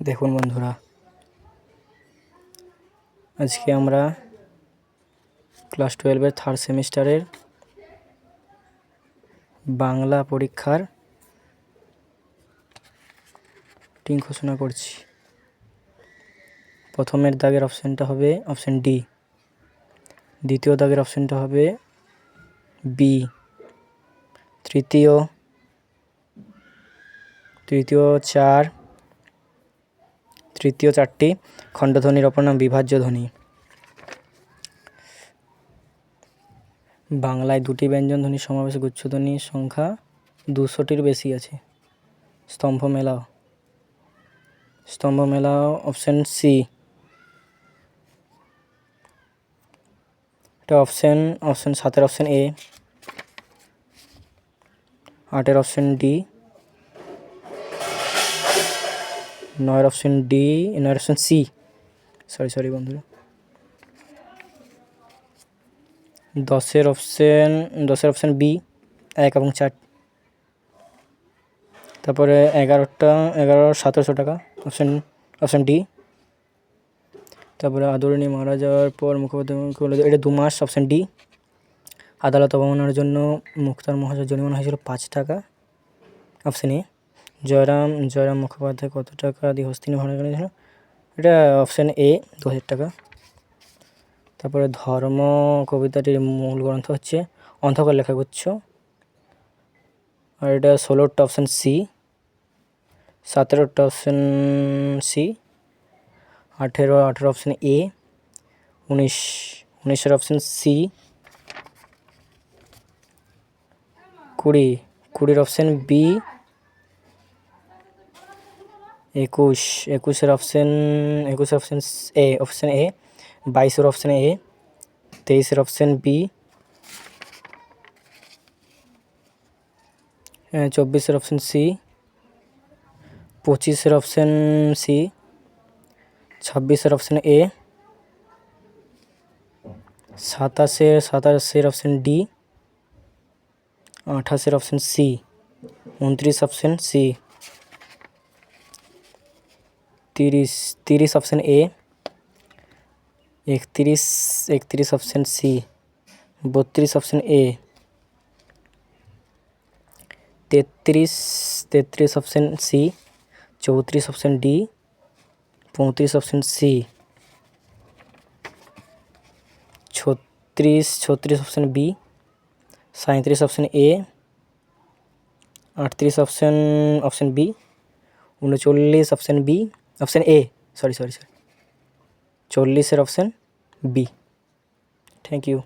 দেখুন বন্ধুরা, আজকে আমরা ক্লাস 12-এর থার্ড সেমিস্টারের বাংলা পরীক্ষার টিম ঘোষণা করছি। প্রথমের দাগের অপশানটা হবে অপশান ডি, দ্বিতীয় দাগের অপশানটা হবে বি, তৃতীয় 4টি খণ্ডধ্বনির অপর নাম বিভাজ্য ধ্বনি। বাংলায় 2টি ব্যঞ্জন ধ্বনির সমাবেশে গুচ্ছধ্বনির সংখ্যা 200টির বেশি আছে। স্তম্ভ মেলাও অপশান সি। এটা অপশান 7-এর অপশান এ, 8-এর অপশান ডি, 9-এর অপশান ডি, 9-এর অপশান সি। সরি বন্ধুরা, 10-এর অপশান বি, 1 এবং 4। তারপরে 11,1700 টাকা অপশান ডি। তারপরে আদরণী মারা যাওয়ার পর মুখোপাধ্যায় এটা 2 মাস অপশান ডি। আদালত অবমাননার জন্য মুক্তার মহাজনের জরিমানা হয়েছিল 5 টাকা অপশান এ। জয়রাম মুখোপাধ্যায় কত টাকা দিয়ে হস্তিনী ভাড়া করেছিল? এটা অপশান এ, 2000 টাকা। তারপরে ধর্ম কবিতাটির মূল গ্রন্থ হচ্ছে অন্ধকার লেখাগুচ্ছ, আর এটা 16টা অপশান সি, 17টা অপশান সি, 18 অপশান এ, 19-এর অপশান সি, 20-এর অপশান বি, 21-এর অপশান এ, 22-এর অপশান এ, 23-এর অপশান বি, 24-এর অপশান সি, 25-এর অপশান সি, 26-এর অপশান এ, 27-এর অপশান ডি, 28-এর option C, 29 option C, 30 option A, 31 option C, 32 option A, 33 option C, 34 option D, 35 option C, 36 option B, 37 option A, 38 option B, 39 option B, option A, 40-এর option B. Thank you.